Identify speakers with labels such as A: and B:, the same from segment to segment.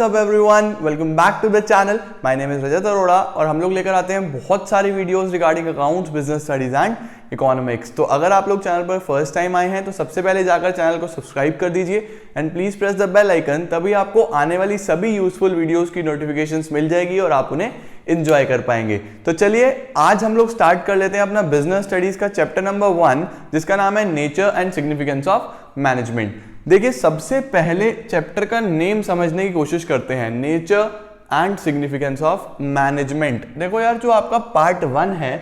A: What's up everyone, welcome back to the channel. My name is रजत अरोड़ा और हम लोग लेकर आते हैं बहुत सारी videos regarding accounts, business studies and economics. तो अगर आप लोग चैनल पर फर्स्ट टाइम आए हैं तो सबसे पहले जाकर चैनल को सब्सक्राइब कर दीजिए and please press the bell icon, तभी आपको आने वाली सभी यूजफुल वीडियोस की नोटिफिकेशंस मिल जाएगी और आप उन्हें एंजॉय कर पाएंगे। तो चलिए आज हम लोग स्टार्ट कर लेते हैं अपना बिजनेस स्टडीज का चैप्टर नंबर 1, जिसका नाम है nature and significance of management. देखिए सबसे पहले चैप्टर का नेम समझने की कोशिश करते हैं, nature and significance of management. देखो यार, जो आपका पार्ट 1 है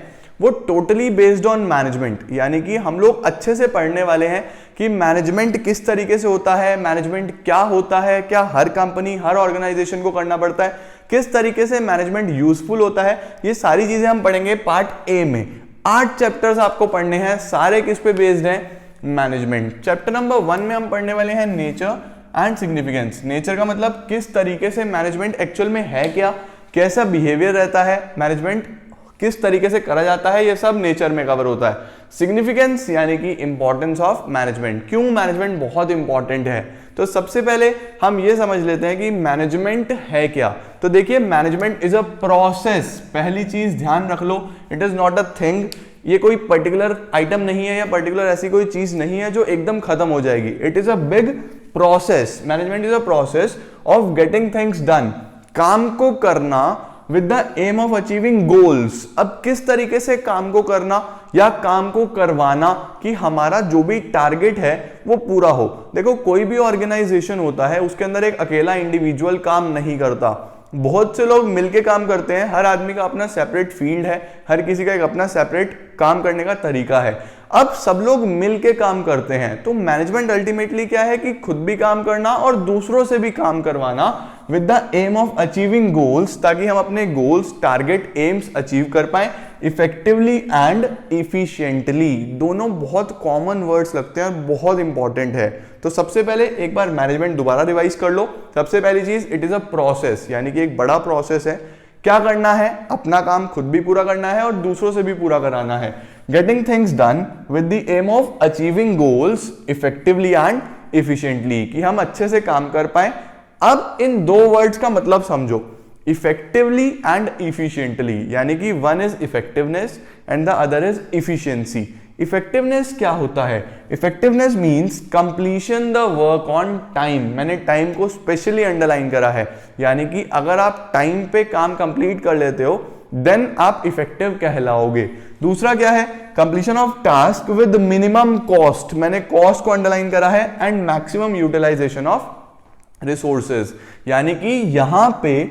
A: वो टोटली बेस्ड ऑन मैनेजमेंट, यानी कि हम लोग अच्छे से पढ़ने वाले हैं कि मैनेजमेंट किस तरीके से होता है, मैनेजमेंट क्या होता है, क्या हर कंपनी हर ऑर्गेनाइजेशन को करना पड़ता है, किस तरीके से मैनेजमेंट यूजफुल होता है, ये सारी चीजें हम पढ़ेंगे पार्ट ए में। 8 चैप्टर्स आपको पढ़ने हैं, सारे किस पे बेस्ड हैं, मैनेजमेंट। चैप्टर नंबर 1 में हम पढ़ने वाले हैं नेचर एंड सिग्निफिकेंस। नेचर का मतलब किस तरीके से मैनेजमेंट एक्चुअल में है, क्या कैसा बिहेवियर रहता है, मैनेजमेंट किस तरीके से करा जाता है, ये सब नेचर में कवर होता है। सिग्निफिकेंस यानी कि इंपॉर्टेंस ऑफ मैनेजमेंट, क्यों मैनेजमेंट बहुत इंपॉर्टेंट है। तो सबसे पहले हम ये समझ लेते हैं कि मैनेजमेंट है क्या। तो देखिए मैनेजमेंट इज अ प्रोसेस, पहली चीज ध्यान रख लो, it is not a thing. ये कोई पर्टिकुलर आइटम नहीं है या पर्टिकुलर ऐसी कोई चीज नहीं है जो एकदम खत्म हो जाएगी। It is a big process. Management is a process of getting things done, काम को करना with the aim of achieving goals. अब किस तरीके से काम को करना या काम को करवाना कि हमारा जो भी टारगेट है वो पूरा हो। देखो कोई भी ऑर्गेनाइजेशन होता है, उसके अंदर एक अकेला इंडिविजुअल काम नहीं करता, बहुत से लोग मिलके काम करते हैं। हर आदमी का अपना सेपरेट फील्ड है, हर किसी का एक अपना सेपरेट काम करने का तरीका है। अब सब लोग मिलके काम करते हैं, तो मैनेजमेंट अल्टीमेटली क्या है कि खुद भी काम करना और दूसरों से भी काम करवाना with the aim of achieving goals, ताकि हम अपने गोल्स, टारगेट, एम्स अचीव कर पाए इफेक्टिवली एंड इफिशिएंटली। दोनों बहुत कॉमन वर्ड्स लगते हैं, बहुत इंपॉर्टेंट है। तो सबसे पहले एक बार मैनेजमेंट दोबारा रिवाइज कर लो। सबसे पहली चीज, इट इज अ प्रोसेस, यानी कि एक बड़ा प्रोसेस है। क्या करना है, अपना काम खुद भी पूरा करना है और दूसरों से भी पूरा कराना है। Getting things done with the aim of achieving goals effectively and efficiently, कि हम अच्छे से काम कर पाए। अब इन दो वर्ड्स का मतलब समझो, इफेक्टिवली एंड इफिशिएंटली, यानी कि one is effectiveness and the other is efficiency. Effectiveness क्या होता है, effectiveness means completion the work on time. मैंने टाइम को स्पेशली अंडरलाइन करा है, यानी कि अगर आप टाइम पे काम कंप्लीट कर लेते हो देन आप इफेक्टिव कहलाओगे। दूसरा क्या है, completion of task with minimum cost. मैंने कॉस्ट को अंडरलाइन करा है and maximum utilisation of resources, यानी कि यहां पे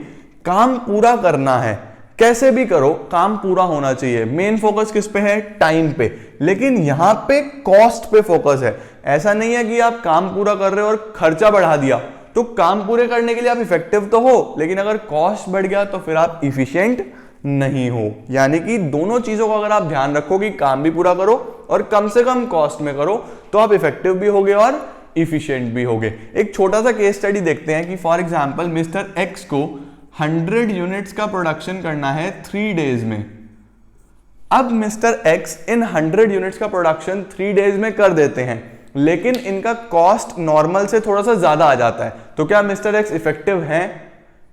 A: काम पूरा करना है, कैसे भी करो काम पूरा होना चाहिए। मेन फोकस किस पे है, टाइम पे, लेकिन यहां पे कॉस्ट पे फोकस है। ऐसा नहीं है कि आप काम पूरा कर रहे हो और खर्चा बढ़ा दिया, तो काम पूरे करने के लिए आप इफेक्टिव तो हो, लेकिन अगर कॉस्ट बढ़ गया तो फिर आप इफिशिएंट नहीं हो। यानी कि दोनों चीजों का अगर आप ध्यान रखो कि काम भी पूरा करो और कम से कम कॉस्ट में करो, तो आप इफेक्टिव भी होगे और इफिशिएंट भी होगे। एक छोटा सा केस स्टडी देखते हैं कि फॉर एग्जांपल मिस्टर एक्स को 100 यूनिट्स का प्रोडक्शन करना है 3 डेज में। अब मिस्टर एक्स इन 100 यूनिट्स का प्रोडक्शन 3 डेज में कर देते हैं, लेकिन इनका कॉस्ट नॉर्मल से थोड़ा सा ज्यादा आ जाता है। तो क्या मिस्टर एक्स इफेक्टिव हैं?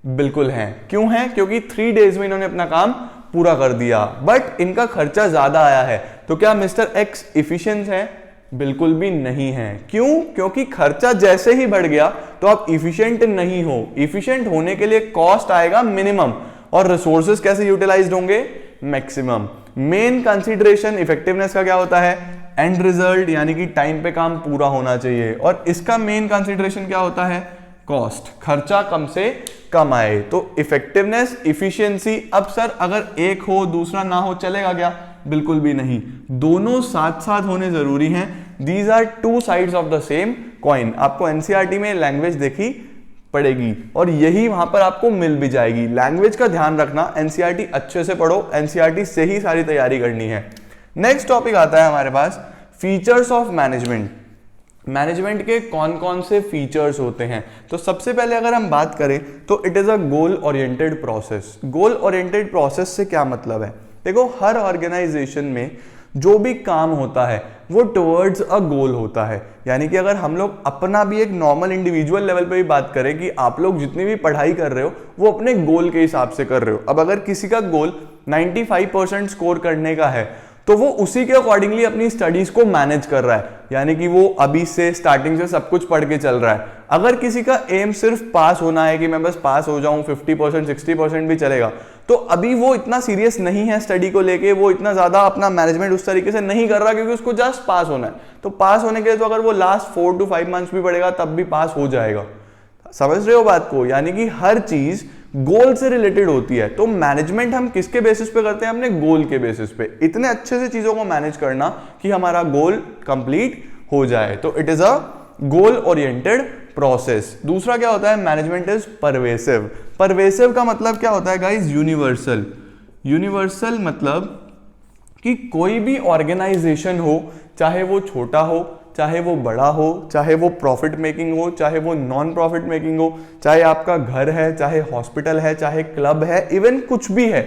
A: बिल्कुल हैं। क्यों हैं? क्योंकि 3 डेज में इन्होंने अपना काम पूरा कर दिया, बट इनका खर्चा ज्यादा आया है। तो क्या मिस्टर एक्स इफिशिएंट हैं? बिल्कुल भी नहीं है। क्यों? क्योंकि खर्चा जैसे ही बढ़ गया तो आप इफिशिएंट नहीं हो। इफिशिएंट होने के लिए कॉस्ट आएगा मिनिमम और रिसोर्सेज कैसे यूटिलाइज्ड होंगे, मैक्सिमम। मेन कंसीडरेशन इफेक्टिवनेस का क्या होता है, एंड रिजल्ट, यानी कि टाइम पे काम पूरा होना चाहिए। और इसका मेन कंसीडरेशन क्या होता है, कॉस्ट, खर्चा कम से कम आए। तो इफेक्टिवनेस, इफिशिएंसी। अब सर अगर एक हो दूसरा ना हो चलेगा क्या? बिल्कुल भी नहीं, दोनों साथ साथ होने जरूरी हैं। These are two sides of the same coin. आपको एनसीईआरटी में लैंग्वेज देखी पड़ेगी और यही वहां पर आपको मिल भी जाएगी। लैंग्वेज का ध्यान रखना, एनसीईआरटी अच्छे से पढ़ो, एनसीईआरटी से ही सारी तैयारी करनी है। नेक्स्ट टॉपिक आता है हमारे पास, फीचर्स ऑफ मैनेजमेंट। मैनेजमेंट के कौन कौन से फीचर्स होते हैं। तो सबसे पहले अगर हम बात करें तो it is a goal oriented process. Goal oriented process से क्या मतलब है, देखो हर ऑर्गेनाइजेशन में जो भी काम होता है वो टुवर्ड्स अ गोल होता है। यानी कि अगर हम लोग अपना भी एक नॉर्मल इंडिविजुअल लेवल पे भी बात करें कि आप लोग जितनी भी पढ़ाई कर रहे हो वो अपने गोल के हिसाब से कर रहे हो। अब अगर किसी का गोल 95% स्कोर करने का है तो वो उसी के अकॉर्डिंगली अपनी स्टडीज को मैनेज कर रहा है, यानी कि वो अभी से स्टार्टिंग से सब कुछ पढ़ के चल रहा है। अगर किसी का एम सिर्फ पास होना है कि मैं बस पास हो जाऊं, 50% 60% भी चलेगा, तो अभी वो इतना सीरियस नहीं है स्टडी को लेके, वो इतना ज्यादा अपना मैनेजमेंट उस तरीके से नहीं कर रहा क्योंकि उसको जस्ट पास होना है। तो पास होने के लिए तो अगर वो लास्ट 4 to 5 मंथ्स भी पढ़ेगा तब भी पास हो जाएगा। समझ रहे हो बात को? यानी कि हर चीज गोल से रिलेटेड होती है। तो मैनेजमेंट हम किसके बेसिस पे करते हैं? अपने गोल के बेसिस पे। इतने अच्छे से चीजों को मैनेज करना कि हमारा गोल कंप्लीट हो जाए। तो it is a goal oriented process. दूसरा क्या होता है? Management is pervasive. परवेसिव का मतलब क्या होता है गाइस? यूनिवर्सल। यूनिवर्सल मतलब कि कोई भी ऑर्गेनाइजेशन हो, चाहे वो छोटा हो, चाहे वो बड़ा हो, चाहे वो प्रॉफिट मेकिंग हो, चाहे वो नॉन प्रॉफिट मेकिंग हो, चाहे आपका घर है, चाहे हॉस्पिटल है, चाहे क्लब है, इवन कुछ भी है,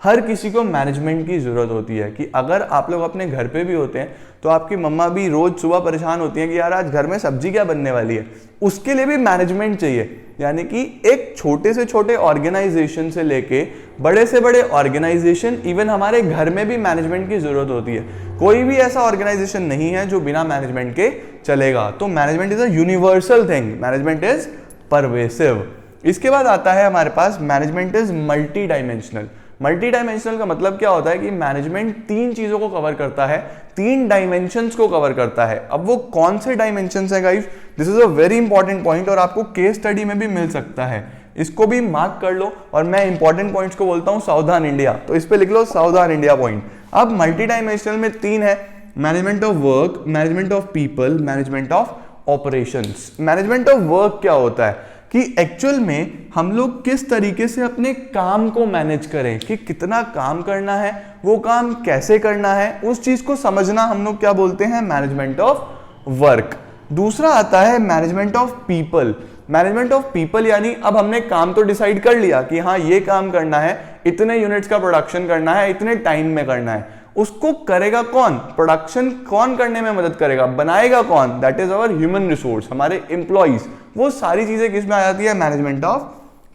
A: हर किसी को मैनेजमेंट की जरूरत होती है। कि अगर आप लोग अपने घर पे भी होते हैं तो आपकी मम्मा भी रोज सुबह परेशान होती हैं कि यार आज घर में सब्जी क्या बनने वाली है, उसके लिए भी मैनेजमेंट चाहिए। यानी कि एक छोटे से छोटे ऑर्गेनाइजेशन से लेके बड़े से बड़े ऑर्गेनाइजेशन, इवन हमारे घर में भी मैनेजमेंट की जरूरत होती है। कोई भी ऐसा ऑर्गेनाइजेशन नहीं है जो बिना मैनेजमेंट के चलेगा। तो management is a universal thing, management is pervasive. इसके बाद आता है हमारे पास management is multi dimensional. Multi dimensional का मतलब क्या होता है कि मैनेजमेंट 3 चीजों को कवर करता है, 3 डायमेंशंस को कवर करता है। अब वो कौन से डायमेंशंस है guys? This is a very important point और आपको केस स्टडी में भी मिल सकता है। इसको भी मार्क कर लो और मैं इंपॉर्टेंट पॉइंट्स को बोलता हूं सावधान इंडिया, तो इस पे लिख लो सावधान इंडिया पॉइंट। अब मल्टी डायमेंशनल में 3 है, management of work, management of people, management of operations. Management of work क्या होता है कि एक्चुअल में हम लोग किस तरीके से अपने काम को मैनेज करें, कि कितना काम करना है, वो काम कैसे करना है, उस चीज को समझना हम लोग क्या बोलते हैं? Management of work. दूसरा आता है management of people. Management of people यानी अब हमने काम तो डिसाइड कर लिया कि हाँ ये काम करना है, इतने यूनिट्स का प्रोडक्शन करना है, इतने टाइम में करना है, उसको करेगा कौन? प्रोडक्शन कौन करने में मदद करेगा? बनाएगा कौन? That is our human resource, हमारे एम्प्लॉइज। वो सारी चीजें किस में आ जाती है? Management of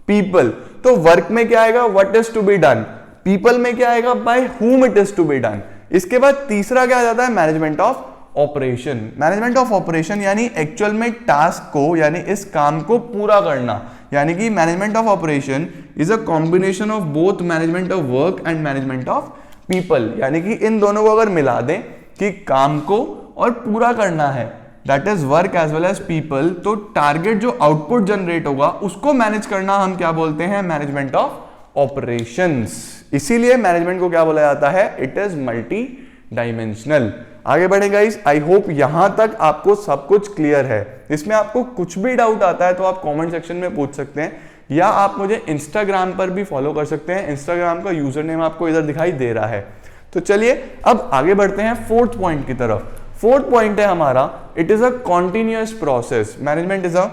A: people. तो वर्क में क्या आएगा? What is to be done. People में क्या आएगा? By whom it is to be done. इसके बाद तीसरा क्या आ जाता है? Management of operation. Management of operation यानी एक्चुअल में टास्क को, यानी इस काम को पूरा करना। यानी कि management of operation is a combination of both management of work and management of people. यानी कि इन दोनों को अगर मिला दें कि काम को और पूरा करना है, that is work as well as people, तो टारगेट जो आउटपुट जनरेट होगा उसको मैनेज करना हम क्या बोलते हैं? Management of operations. इसीलिए मैनेजमेंट को क्या बोला जाता है? It is multi dimensional. आगे बढ़े गाइस, आई होप यहां तक आपको सब कुछ क्लियर है। इसमें आपको कुछ भी डाउट आता है तो आप कमेंट सेक्शन में पूछ सकते हैं, या आप मुझे इंस्टाग्राम पर भी फॉलो कर सकते हैं। इंस्टाग्राम का यूजर नेम आपको इधर दिखाई दे रहा है। तो चलिए अब आगे बढ़ते हैं 4th पॉइंट की तरफ। 4th पॉइंट है हमारा, it is a continuous process. Management is a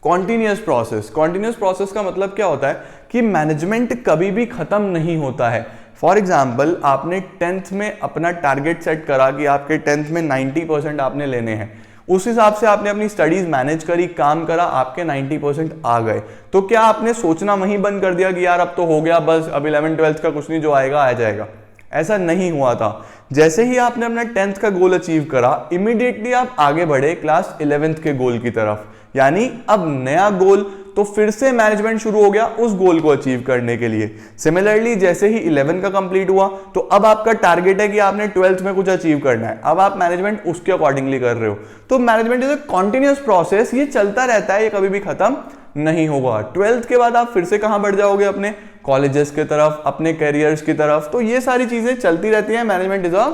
A: continuous process. Continuous process का मतलब क्या होता है कि मैनेजमेंट कभी भी खत्म नहीं होता है। फॉर एग्जाम्पल, आपने 10th में अपना टारगेट सेट करा कि आपके 10th में 90% आपने लेने हैं, उस हिसाब से आपने अपनी स्टडीज मैनेज करी, काम करा, आपके 90% आ गए, तो क्या आपने सोचना वहीं बंद कर दिया कि यार अब तो हो गया, बस अब 11th 12th का कुछ नहीं, जो आएगा आ जाएगा? ऐसा नहीं हुआ था। जैसे ही आपने अपना 10th का गोल अचीव करा, इमीडिएटली आप आगे बढ़े क्लास 11th के गोल की तरफ। यानी अब नया गोल, तो फिर से मैनेजमेंट शुरू हो गया उस गोल को अचीव करने के लिए। सिमिलरली जैसे ही 11 का कंप्लीट हुआ तो अब आपका टारगेट है कि आपने 12th में कुछ अचीव करना है, अब आप मैनेजमेंट उसके अकॉर्डिंगली कर रहे हो। तो management is a continuous process, ये चलता रहता है, ये कभी भी खत्म नहीं होगा। 12th के बाद आप फिर से कहां बढ़ जाओगे? अपने कॉलेजेस की तरफ, अपने कैरियर्स की तरफ। तो ये सारी चीजें चलती रहती हैं। Management is a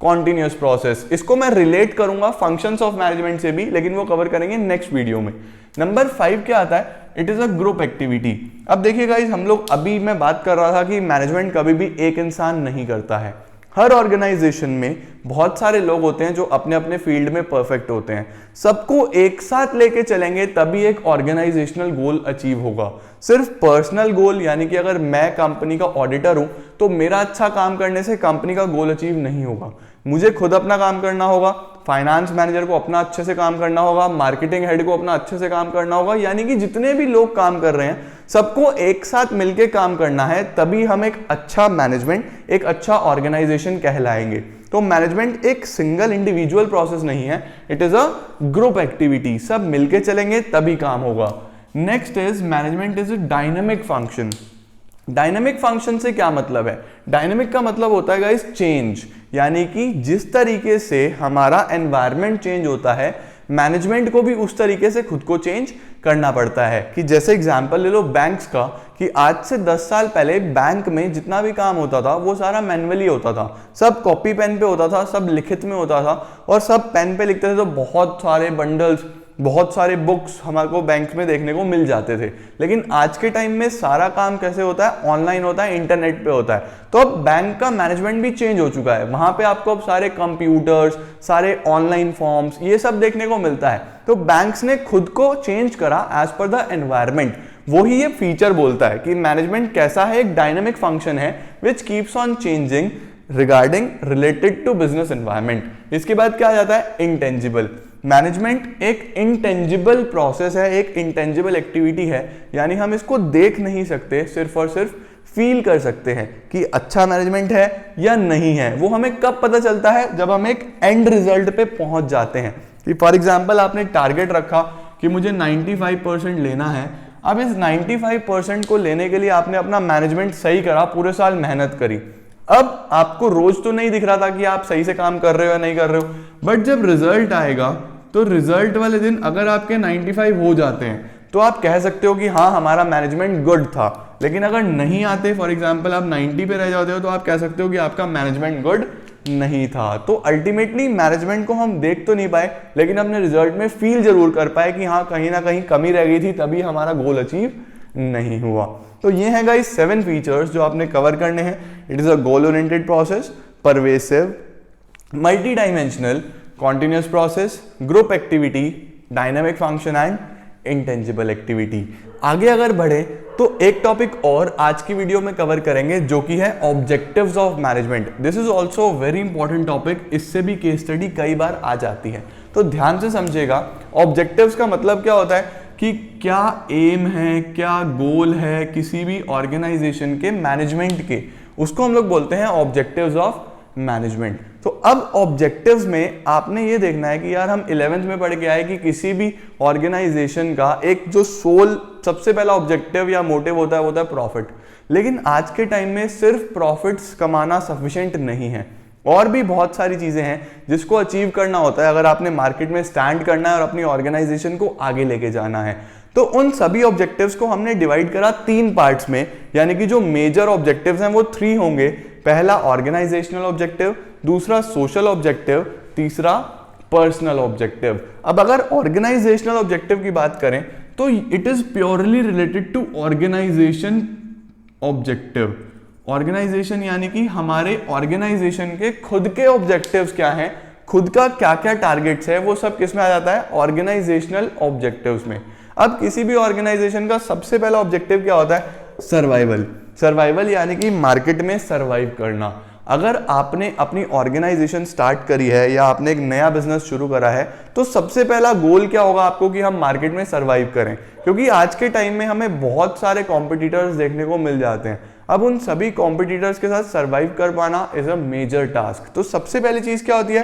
A: continuous process. इसको मैं रिलेट करूंगा फंक्शंस ऑफ मैनेजमेंट से भी, लेकिन वो कवर करेंगे नेक्स्ट वीडियो में। नंबर 5 क्या आता है? It is a group activity. अब देखिए गाइस, हम लोग अभी मैं बात कर रहा था कि मैनेजमेंट कभी भी एक इंसान नहीं करता है, हर ऑर्गेनाइजेशन में बहुत सारे लोग होते हैं जो अपने अपने फील्ड में परफेक्ट होते हैं, सबको एक साथ लेके चलेंगे तभी एक ऑर्गेनाइजेशनल गोल अचीव होगा। सिर्फ पर्सनल गोल, यानी कि अगर मैं कंपनी का ऑडिटर हूं तो मेरा अच्छा काम करने से कंपनी का गोल अचीव नहीं होगा। मुझे खुद अपना काम करना होगा, फाइनेंस मैनेजर को अपना अच्छे से काम करना होगा, मार्केटिंग हेड को अपना अच्छे से काम करना होगा, यानी कि जितने भी लोग काम कर रहे हैं सबको एक साथ मिलकर काम करना है, तभी हम एक अच्छा मैनेजमेंट, एक अच्छा ऑर्गेनाइजेशन कहलाएंगे। तो मैनेजमेंट एक सिंगल इंडिविजुअल प्रोसेस नहीं है, it is a group activity. सब मिलके चलेंगे तभी काम होगा। Next is management is a dynamic function. Dynamic function से क्या मतलब है? डायनामिक का मतलब होता है गाइस चेंज, यानी कि जिस तरीके से हमारा एनवायरनमेंट चेंज होता है, मैनेजमेंट को भी उस तरीके से खुद को चेंज करना पड़ता है। कि जैसे एग्जांपल ले लो बैंक्स का, कि आज से 10 साल पहले बैंक में जितना भी काम होता था वो सारा मैन्युअली होता था, सब कॉपी पेन पे होता था, सब लिखित में होता था और सब पेन पे लिखते थे, तो बहुत सारे बंडल्स, बहुत सारे बुक्स हमारे को बैंक में देखने को मिल जाते थे। लेकिन आज के टाइम में सारा काम कैसे होता है? ऑनलाइन होता है, इंटरनेट पे होता है। तो अब बैंक का मैनेजमेंट भी चेंज हो चुका है, वहां पे आपको अब सारे कंप्यूटर्स, सारे ऑनलाइन फॉर्म्स, ये सब देखने को मिलता है। तो बैंक्स ने खुद को चेंज करा एज पर द एनवायरमेंट। वही ये फीचर बोलता है कि मैनेजमेंट कैसा है, एक डायनामिक फंक्शन है which keeps on changing regarding related to business environment. इसके बाद क्या आ जाता है? इंटेंजिबल। मैनेजमेंट एक इंटेंजिबल प्रोसेस है, एक इंटेंजिबल एक्टिविटी है, यानी हम इसको देख नहीं सकते, सिर्फ और सिर्फ फील कर सकते हैं कि अच्छा मैनेजमेंट है या नहीं है। वो हमें कब पता चलता है? जब हम एक एंड रिजल्ट पे पहुंच जाते हैं। कि फॉर एग्जांपल आपने टारगेट रखा कि मुझे 95% लेना है। अब इस 95% को लेने के लिए आपने अपना मैनेजमेंट सही करा, पूरे साल मेहनत करी। अब आपको रोज तो नहीं दिख रहा था कि आप सही से काम कर रहे हो या नहीं कर रहे हो, बट जब रिजल्ट आएगा तो रिजल्ट वाले दिन अगर आपके 95 हो जाते हैं तो आप कह सकते हो कि हाँ हमारा मैनेजमेंट गुड था। लेकिन अगर नहीं आते, फॉर एग्जांपल आप 90 पे रह जाते हो, तो आप कह सकते हो कि आपका मैनेजमेंट गुड नहीं था। तो अल्टीमेटली मैनेजमेंट को हम देख तो नहीं पाए, लेकिन अपने रिजल्ट में फील जरूर कर पाए कि हाँ कहीं ना कहीं कमी रह गई थी, तभी हमारा गोल अचीव नहीं हुआ। तो ये है गाइस 7 फीचर्स जो आपने कवर करने हैं। It is a goal oriented process, pervasive, multi dimensional, continuous process, group activity, dynamic function and intangible activity. आगे अगर बढ़े तो एक टॉपिक और आज की वीडियो में कवर करेंगे जो कि है objectives of management. This is also very important topic, इससे भी केस स्टडी कई बार आ जाती है, तो ध्यान से समझिएगा। ऑब्जेक्टिव्स का मतलब क्या होता है कि क्या एम है, क्या गोल है किसी भी ऑर्गेनाइजेशन के मैनेजमेंट के, उसको हम लोग बोलते हैं ऑब्जेक्टिव्स ऑफ मैनेजमेंट। तो अब ऑब्जेक्टिव्स में आपने ये देखना है कि यार हम 11th में पढ़ के आए कि किसी भी ऑर्गेनाइजेशन का एक जो सोल सबसे पहला ऑब्जेक्टिव या मोटिव होता है प्रॉफिट। लेकिन आज के टाइम में सिर्फ प्रॉफिट्स कमाना सफिशिएंट नहीं है, और भी बहुत सारी चीजें हैं जिसको अचीव करना होता है अगर आपने मार्केट में स्टैंड करना है और अपनी ऑर्गेनाइजेशन को आगे लेके जाना है। तो उन सभी ऑब्जेक्टिव्स को हमने डिवाइड करा 3 पार्ट्स में, यानी कि जो मेजर ऑब्जेक्टिव्स हैं वो 3 होंगे। पहला ऑर्गेनाइजेशनल ऑब्जेक्टिव, दूसरा सोशल ऑब्जेक्टिव, तीसरा पर्सनल ऑब्जेक्टिव। अब अगर ऑर्गेनाइजेशनल ऑब्जेक्टिव की बात करें तो it is purely related to organisation objective. Organisation यानी कि हमारे ऑर्गेनाइजेशन के खुद के ऑब्जेक्टिव्स क्या हैं, खुद का क्या क्या टारगेट्स है, वो सब किस में आ जाता है? ऑर्गेनाइजेशनल ऑब्जेक्टिव्स में। अब किसी भी ऑर्गेनाइजेशन का सबसे पहला ऑब्जेक्टिव क्या होता है? सर्वाइवल। सर्वाइवल यानी कि मार्केट में सर्वाइव करना। अगर आपने अपनी ऑर्गेनाइजेशन स्टार्ट करी है या आपने एक नया बिजनेस शुरू करा है तो सबसे पहला गोल क्या होगा आपको? कि हम मार्केट में सर्वाइव करें, क्योंकि आज के टाइम में हमें बहुत सारे कॉम्पिटिटर्स देखने को मिल जाते हैं। अब उन सभी कॉम्पिटिटर्स के साथ सर्वाइव कर पाना इज अ मेजर टास्क। तो सबसे पहली चीज क्या होती है?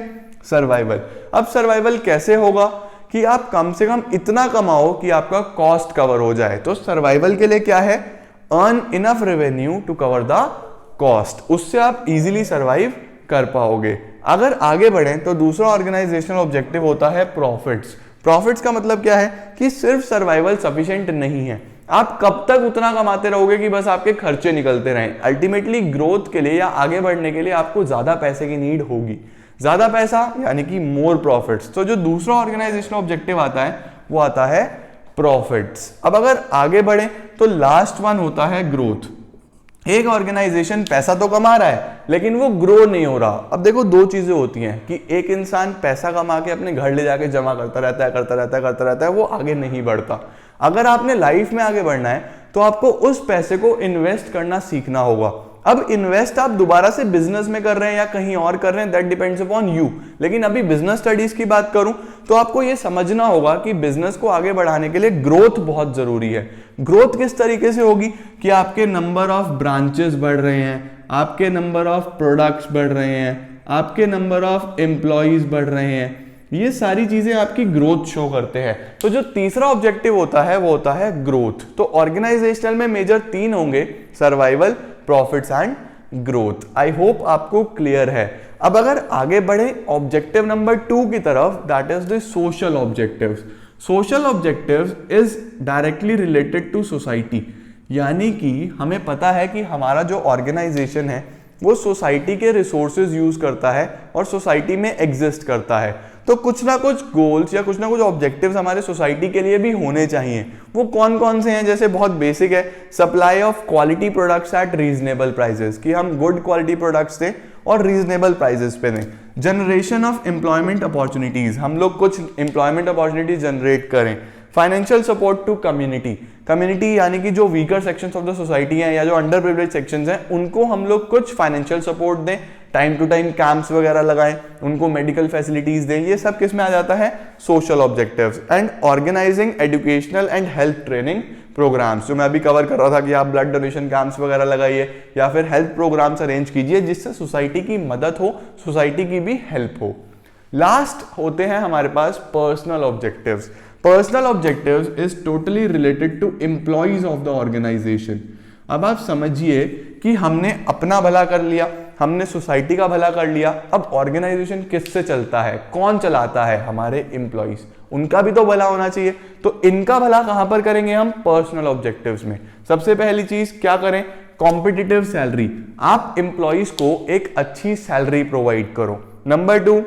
A: सर्वाइवल। अब सर्वाइवल कैसे होगा? कि आप कम से कम इतना कमाओ कि आपका कॉस्ट कवर हो जाए। तो सर्वाइवल के लिए क्या है? Earn enough revenue to cover the cost, उससे आप इजीली सर्वाइव कर पाओगे। अगर आगे बढ़ें तो दूसरा ऑर्गेनाइजेशनल ऑब्जेक्टिव होता है प्रॉफिट्स। प्रॉफिट्स का मतलब क्या है? कि सिर्फ सर्वाइवल सफिशिएंट नहीं है, आप कब तक उतना कमाते रहोगे कि बस आपके खर्चे निकलते रहें। अल्टीमेटली ग्रोथ के लिए या आगे बढ़ने के लिए आपको ज्यादा पैसे की नीड होगी। ज्यादा पैसा यानी कि मोर प्रॉफिट्स। तो जो दूसरा ऑर्गेनाइजेशनल ऑब्जेक्टिव आता है वो आता है प्रॉफिट्स। अब अगर आगे बढ़े तो लास्ट वन होता है ग्रोथ। एक ऑर्गेनाइजेशन पैसा तो कमा रहा है लेकिन वो ग्रो नहीं हो रहा। अब देखो दो चीजें होती हैं कि एक इंसान पैसा कमा के अपने घर ले जाके जमा करता रहता है, वो आगे नहीं बढ़ता। अगर आपने लाइफ में आगे बढ़ना है तो आपको उस पैसे को इन्वेस्ट करना सीखना होगा। अब इन्वेस्ट आप दोबारा से बिजनेस में कर रहे हैं या कहीं और कर रहे हैं, दैट डिपेंड्स अपॉन यू। लेकिन अभी बिजनेस स्टडीज की बात करूं तो आपको यह समझना होगा कि बिजनेस को आगे बढ़ाने के लिए ग्रोथ बहुत जरूरी है। ग्रोथ किस तरीके से होगी कि आपके नंबर ऑफ ब्रांचेस बढ़ रहे हैं, आपके नंबर ऑफ प्रोडक्ट्स बढ़ रहे हैं, आपके नंबर ऑफ एम्प्लॉइज बढ़ रहे हैं, ये सारी चीजें आपकी ग्रोथ शो करते हैं। तो जो तीसरा ऑब्जेक्टिव होता है वो होता है ग्रोथ। तो ऑर्गेनाइजेशनल में मेजर 3 होंगे, survival, profits and growth. I hope आपको क्लियर है। अब अगर आगे बढ़े ऑब्जेक्टिव नंबर 2 की तरफ, that is the social objectives. Social objectives is directly related to society, यानी कि हमें पता है कि हमारा जो ऑर्गेनाइजेशन है वो सोसाइटी के रिसोर्सेज यूज करता है और सोसाइटी में एग्जिस्ट करता है। तो कुछ ना कुछ गोल्स या कुछ ना कुछ ऑब्जेक्टिव्स हमारे सोसाइटी के लिए भी होने चाहिए। वो कौन कौन से हैं? जैसे बहुत बेसिक है, supply of quality products at reasonable prices, कि हम गुड क्वालिटी प्रोडक्ट्स दें और रीजनेबल प्राइसेस पे दें। जनरेशन ऑफ एम्प्लॉयमेंट अपॉर्चुनिटीज, हम लोग कुछ एम्प्लॉयमेंट अपॉर्चुनिटीज जनरेट करें। Financial support to community, community यानी कि जो weaker sections of the society हैं या जो अंडर प्रिविलेज सेक्शंस हैं उनको हम लोग कुछ फाइनेंशियल सपोर्ट दें, टाइम टू टाइम कैंप्स वगैरह लगाएं, उनको मेडिकल फैसिलिटीज दें। ये सब किस में आ जाता है? Social objectives. And organising educational and health training programmes, जो मैं अभी कवर कर रहा था कि आप ब्लड डोनेशन कैंप्स वगैरह लगाइए या फिर हेल्थ प्रोग्राम्स अरेंज कीजिए जिससे सोसाइटी की मदद हो, सोसाइटी की भी हेल्प हो। लास्ट होते हैं हमारे पास personal objectives. Personal objectives is totally related to employees of the organisation. अब आप समझिए कि हमने अपना भला कर लिया, हमने सोसाइटी का भला कर लिया, अब ऑर्गेनाइजेशन किससे चलता है? कौन चलाता है? हमारे एम्प्लॉइज, उनका भी तो भला होना चाहिए। तो इनका भला कहां पर करेंगे हम? पर्सनल ऑब्जेक्टिव्स में। सबसे पहली चीज क्या करें? कॉम्पिटिटिव सैलरी, आप एम्प्लॉइज को एक अच्छी सैलरी प्रोवाइड करो। Number 2,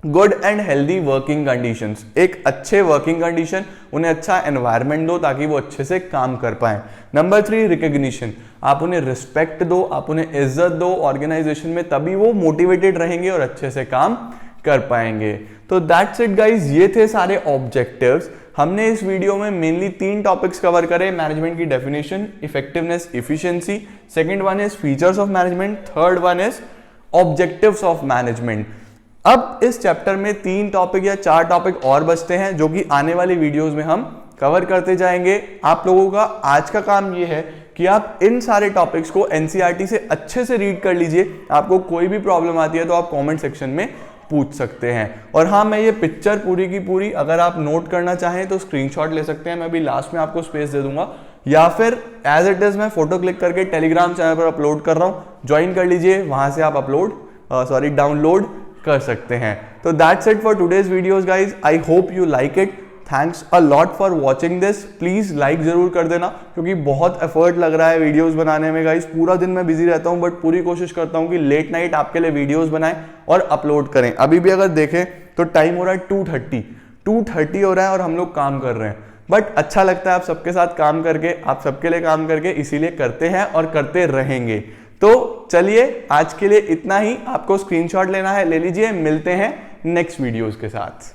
A: good and healthy working conditions, एक अच्छे वर्किंग कंडीशन, उन्हें अच्छा एनवायरनमेंट दो ताकि वो अच्छे से काम कर पाए। नंबर 3, रिकग्निशन, आप उन्हें रिस्पेक्ट दो, आप उन्हें इज्जत दो ऑर्गेनाइजेशन में, तभी वो मोटिवेटेड रहेंगे और अच्छे से काम कर पाएंगे। तो दैट्स इट गाइज, ये थे सारे ऑब्जेक्टिव्स। हमने इस वीडियो में मेनली 3 टॉपिक्स कवर करे, मैनेजमेंट की definition, effectiveness, efficiency. Second one is features of management, third one is objectives of management. अब इस चैप्टर में 3 टॉपिक या 4 टॉपिक और बचते हैं जो कि आने वाली वीडियोस में हम कवर करते जाएंगे। आप लोगों का आज का काम ये है कि आप इन सारे टॉपिक्स को एनसीईआरटी से अच्छे से रीड कर लीजिए। आपको कोई भी प्रॉब्लम आती है तो आप कमेंट सेक्शन में पूछ सकते हैं। और हाँ, मैं ये पिक्चर पूरी की पूरी अगर आप नोट करना चाहें तो स्क्रीनशॉट ले सकते हैं, मैं अभी लास्ट में आपको स्पेस दे दूंगा, या फिर एज इट इज मैं फोटो क्लिक करके टेलीग्राम चैनल पर अपलोड कर रहा हूँ, ज्वाइन कर लीजिए, वहां से आप डाउनलोड कर सकते हैं। तो that's it for today's videos guys, I hope you like it. Thanks a lot for watching this. Please like जरूर कर देना क्योंकि बहुत एफर्ट लग रहा है वीडियोस बनाने में गाइज। पूरा दिन मैं बिजी रहता हूं बट पूरी कोशिश करता हूं कि लेट नाइट आपके लिए वीडियोस बनाएं और अपलोड करें। अभी भी अगर देखें तो टाइम हो रहा है 2:30 हो रहा है और हम लोग काम कर रहे हैं, बट अच्छा लगता है आप सबके साथ काम करके, आप सबके लिए काम करके, इसीलिए करते हैं और करते रहेंगे। तो चलिए आज के लिए इतना ही। आपको स्क्रीनशॉट लेना है ले लीजिए, मिलते हैं नेक्स्ट वीडियोस के साथ।